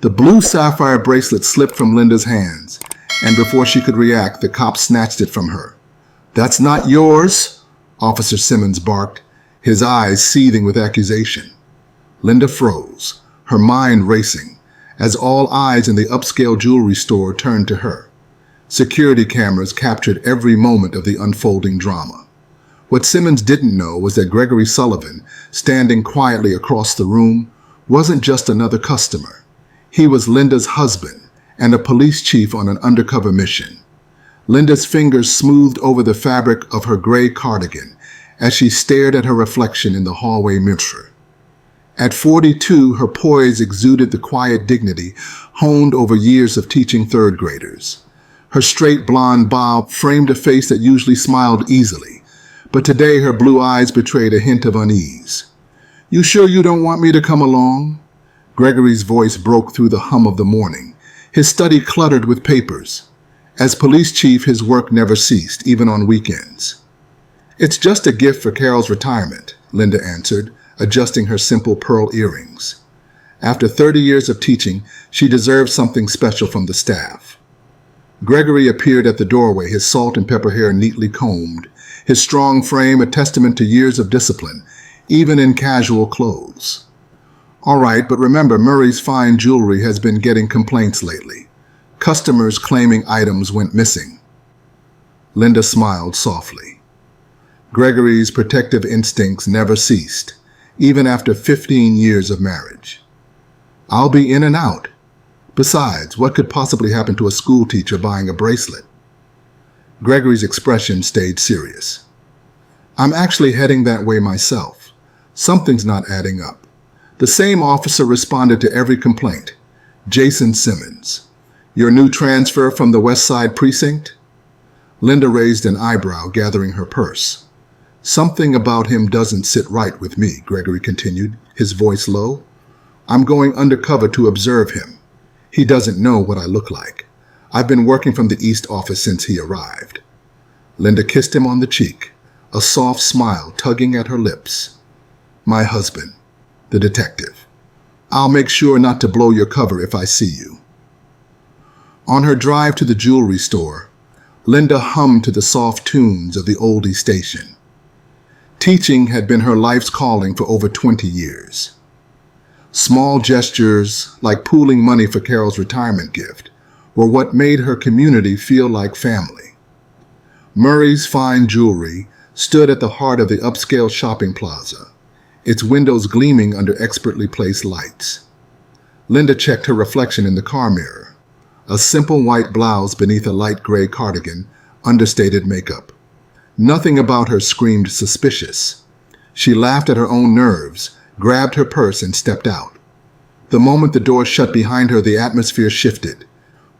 The blue sapphire bracelet slipped from Linda's hands, and before she could react, the cop snatched it from her. "That's not yours," Officer Simmons barked, his eyes seething with accusation. Linda froze, her mind racing, as all eyes in the upscale jewelry store turned to her. Security cameras captured every moment of the unfolding drama. What Simmons didn't know was that Gregory Sullivan, standing quietly across the room, wasn't just another customer. He was Linda's husband and a police chief on an undercover mission. Linda's fingers smoothed over the fabric of her gray cardigan as she stared at her reflection in the hallway mirror. At 42, her poise exuded the quiet dignity honed over years of teaching third graders. Her straight blonde bob framed a face that usually smiled easily, but today her blue eyes betrayed a hint of unease. "You sure you don't want me to come along?" Gregory's voice broke through the hum of the morning, his study cluttered with papers. As police chief, his work never ceased, even on weekends. "It's just a gift for Carol's retirement," Linda answered, adjusting her simple pearl earrings. After 30 years of teaching, she deserved something special from the staff. Gregory appeared at the doorway, his salt and pepper hair neatly combed, his strong frame a testament to years of discipline, even in casual clothes. "All right, but remember, Murray's fine jewelry has been getting complaints lately. Customers claiming items went missing." Linda smiled softly. Gregory's protective instincts never ceased, even after 15 years of marriage. "I'll be in and out. Besides, what could possibly happen to a schoolteacher buying a bracelet?" Gregory's expression stayed serious. "I'm actually heading that way myself. Something's not adding up." The same officer responded to every complaint. "Jason Simmons. Your new transfer from the West Side precinct?" Linda raised an eyebrow, gathering her purse. "Something about him doesn't sit right with me," Gregory continued, his voice low. "I'm going undercover to observe him. He doesn't know what I look like. I've been working from the East office since he arrived." Linda kissed him on the cheek, a soft smile tugging at her lips. "My husband, the detective. I'll make sure not to blow your cover if I see you." On her drive to the jewelry store, Linda hummed to the soft tunes of the oldie station. Teaching had been her life's calling for over 20 years. Small gestures, like pooling money for Carol's retirement gift, were what made her community feel like family. Murray's fine jewelry stood at the heart of the upscale shopping plaza, its windows gleaming under expertly placed lights. Linda checked her reflection in the car mirror, a simple white blouse beneath a light gray cardigan, understated makeup. Nothing about her screamed suspicious. She laughed at her own nerves, grabbed her purse, and stepped out. The moment the door shut behind her, the atmosphere shifted,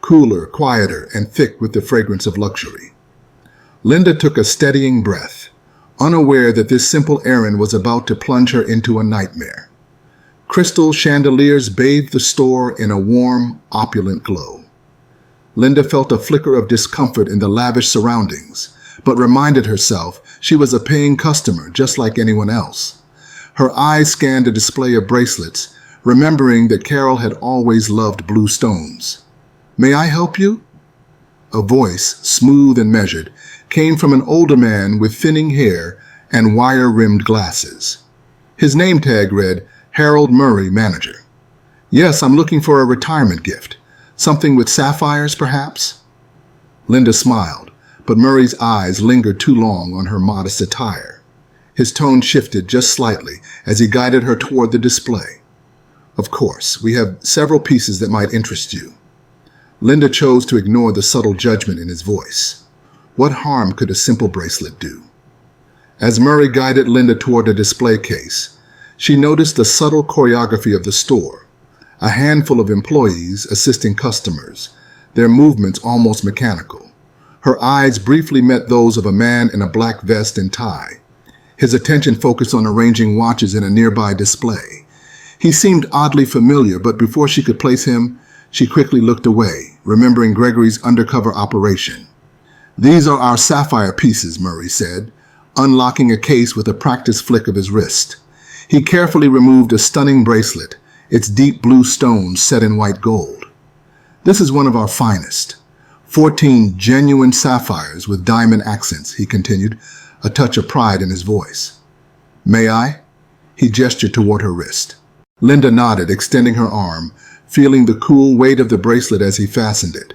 cooler, quieter, and thick with the fragrance of luxury. Linda took a steadying breath, unaware that this simple errand was about to plunge her into a nightmare. Crystal chandeliers bathed the store in a warm, opulent glow. Linda felt a flicker of discomfort in the lavish surroundings, but reminded herself she was a paying customer just like anyone else. Her eyes scanned a display of bracelets, remembering that Carol had always loved blue stones. "May I help you?" A voice, smooth and measured, came from an older man with thinning hair and wire-rimmed glasses. His name tag read, Harold Murray, Manager. "Yes, I'm looking for a retirement gift. Something with sapphires, perhaps?" Linda smiled, but Murray's eyes lingered too long on her modest attire. His tone shifted just slightly as he guided her toward the display. "Of course, we have several pieces that might interest you." Linda chose to ignore the subtle judgment in his voice. What harm could a simple bracelet do? As Murray guided Linda toward a display case, she noticed the subtle choreography of the store. A handful of employees assisting customers, their movements almost mechanical. Her eyes briefly met those of a man in a black vest and tie. His attention focused on arranging watches in a nearby display. He seemed oddly familiar, but before she could place him, she quickly looked away, remembering Gregory's undercover operation. "These are our sapphire pieces," Murray said, unlocking a case with a practiced flick of his wrist. He carefully removed a stunning bracelet, its deep blue stones set in white gold. "This is one of our finest. 14 genuine sapphires with diamond accents," he continued, a touch of pride in his voice. "May I?" He gestured toward her wrist. Linda nodded, extending her arm, feeling the cool weight of the bracelet as he fastened it.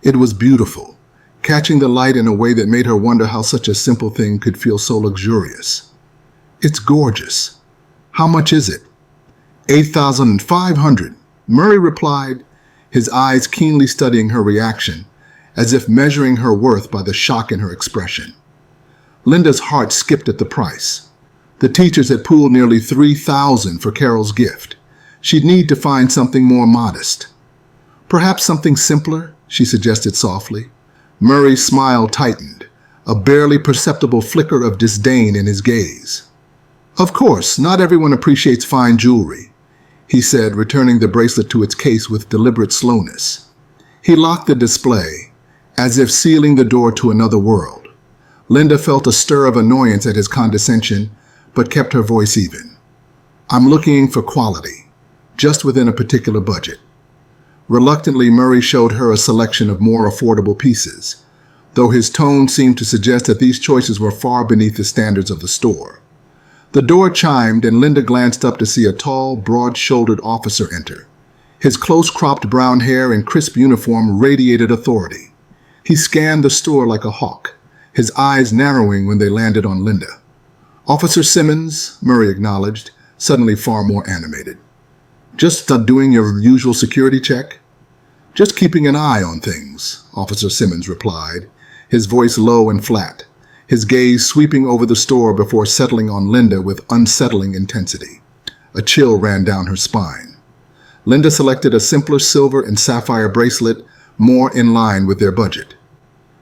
It was beautiful, catching the light in a way that made her wonder how such a simple thing could feel so luxurious. "It's gorgeous. How much is it?" $8,500, Murray replied, his eyes keenly studying her reaction, as if measuring her worth by the shock in her expression. Linda's heart skipped at the price. The teachers had pooled nearly $3,000 for Carol's gift. She'd need to find something more modest. "Perhaps something simpler," she suggested softly. Murray's smile tightened, a barely perceptible flicker of disdain in his gaze. "Of course, not everyone appreciates fine jewelry," he said, returning the bracelet to its case with deliberate slowness. He locked the display, as if sealing the door to another world. Linda felt a stir of annoyance at his condescension, but kept her voice even. "I'm looking for quality, just within a particular budget." Reluctantly, Murray showed her a selection of more affordable pieces, though his tone seemed to suggest that these choices were far beneath the standards of the store. The door chimed, and Linda glanced up to see a tall, broad-shouldered officer enter. His close-cropped brown hair and crisp uniform radiated authority. He scanned the store like a hawk, his eyes narrowing when they landed on Linda. "Officer Simmons," Murray acknowledged, suddenly far more animated. "Just doing your usual security check?" "Just keeping an eye on things," Officer Simmons replied, his voice low and flat, his gaze sweeping over the store before settling on Linda with unsettling intensity. A chill ran down her spine. Linda selected a simpler silver and sapphire bracelet, more in line with their budget.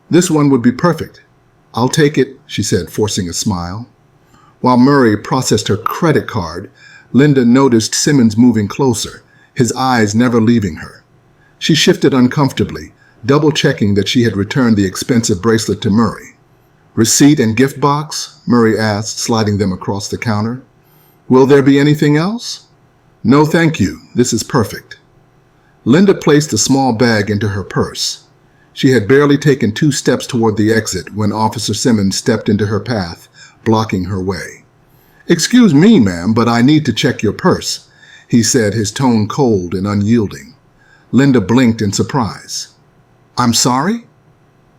"This one would be perfect. I'll take it," she said, forcing a smile. While Murray processed her credit card, Linda noticed Simmons moving closer, his eyes never leaving her. She shifted uncomfortably, double-checking that she had returned the expensive bracelet to Murray. "Receipt and gift box?" Murray asked, sliding them across the counter. "Will there be anything else?" "No, thank you. This is perfect." Linda placed a small bag into her purse. She had barely taken 2 steps toward the exit when Officer Simmons stepped into her path, blocking her way. "Excuse me, ma'am, but I need to check your purse," he said, his tone cold and unyielding. Linda blinked in surprise. "I'm sorry?"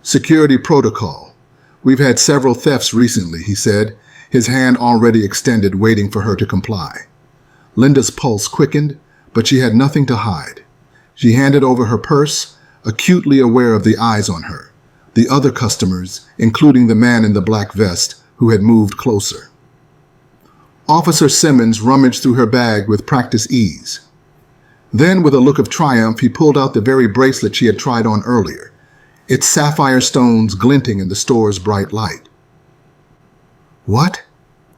"Security protocol. We've had several thefts recently," he said, his hand already extended, waiting for her to comply. Linda's pulse quickened, but she had nothing to hide. She handed over her purse, acutely aware of the eyes on her, the other customers, including the man in the black vest, who had moved closer. Officer Simmons rummaged through her bag with practiced ease. Then, with a look of triumph, he pulled out the very bracelet she had tried on earlier, its sapphire stones glinting in the store's bright light. "What?"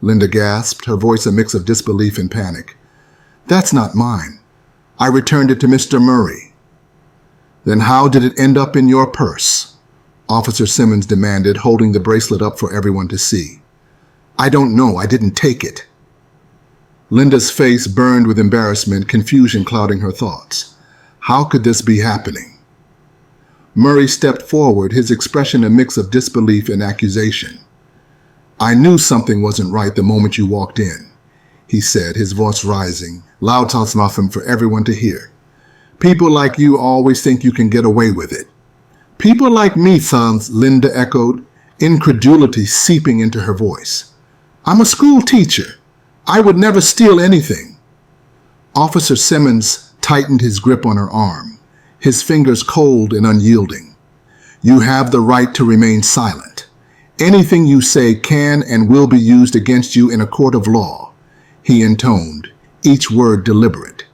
Linda gasped, her voice a mix of disbelief and panic. "That's not mine. I returned it to Mr. Murray." "Then how did it end up in your purse?" Officer Simmons demanded, holding the bracelet up for everyone to see. "I don't know. I didn't take it." Linda's face burned with embarrassment, confusion clouding her thoughts. How could this be happening? Murray stepped forward, his expression a mix of disbelief and accusation. "I knew something wasn't right the moment you walked in," he said, his voice rising, loud enough for everyone to hear. "People like you always think you can get away with it." "People like me, sons," Linda echoed, incredulity seeping into her voice. "I'm a school teacher. I would never steal anything." Officer Simmons tightened his grip on her arm, his fingers cold and unyielding. "You have the right to remain silent. Anything you say can and will be used against you in a court of law," he intoned, each word deliberate.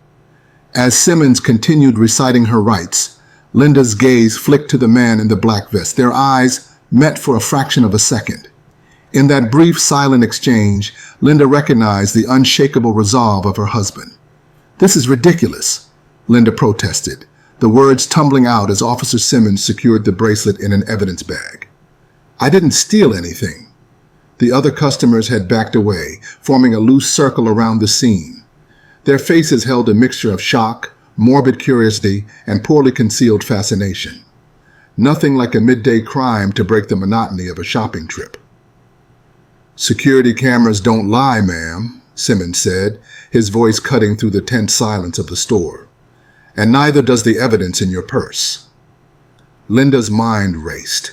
As Simmons continued reciting her rights, Linda's gaze flicked to the man in the black vest. Their eyes met for a fraction of a second. In that brief, silent exchange, Linda recognized the unshakable resolve of her husband. "This is ridiculous," Linda protested, the words tumbling out as Officer Simmons secured the bracelet in an evidence bag. "I didn't steal anything." The other customers had backed away, forming a loose circle around the scene. Their faces held a mixture of shock, morbid curiosity, and poorly concealed fascination. Nothing like a midday crime to break the monotony of a shopping trip. "Security cameras don't lie, ma'am," Simmons said, his voice cutting through the tense silence of the store. "And neither does the evidence in your purse." Linda's mind raced.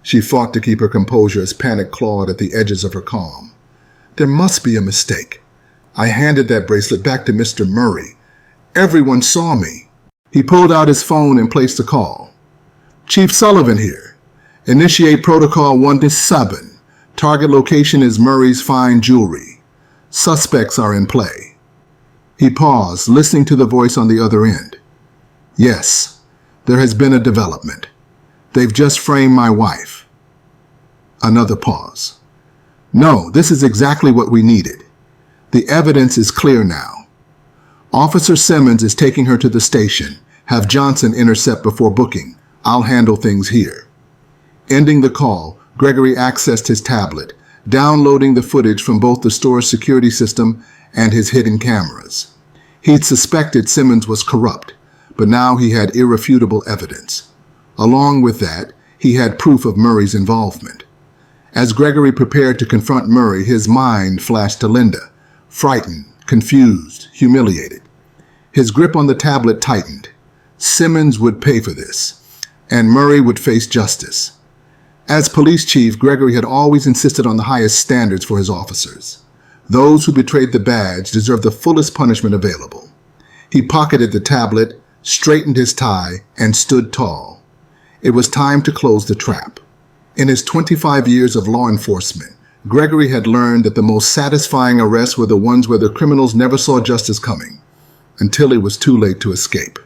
She fought to keep her composure as panic clawed at the edges of her calm. There must be a mistake. I handed that bracelet back to Mr. Murray. Everyone saw me. He pulled out his phone and placed a call. "Chief Sullivan here. Initiate Protocol 1-7. Target location is Murray's fine jewelry. Suspects are in play." He paused, listening to the voice on the other end. "Yes, there has been a development. They've just framed my wife." Another pause. "No, this is exactly what we needed. The evidence is clear now. Officer Simmons is taking her to the station. Have Johnson intercept before booking. I'll handle things here." Ending the call, Gregory accessed his tablet, downloading the footage from both the store's security system and his hidden cameras. He'd suspected Simmons was corrupt, but now he had irrefutable evidence. Along with that, he had proof of Murray's involvement. As Gregory prepared to confront Murray, his mind flashed to Linda, frightened, confused, humiliated. His grip on the tablet tightened. Simmons would pay for this, and Murray would face justice. As police chief, Gregory had always insisted on the highest standards for his officers. Those who betrayed the badge deserved the fullest punishment available. He pocketed the tablet, straightened his tie, and stood tall. It was time to close the trap. In his 25 years of law enforcement, Gregory had learned that the most satisfying arrests were the ones where the criminals never saw justice coming, until it was too late to escape.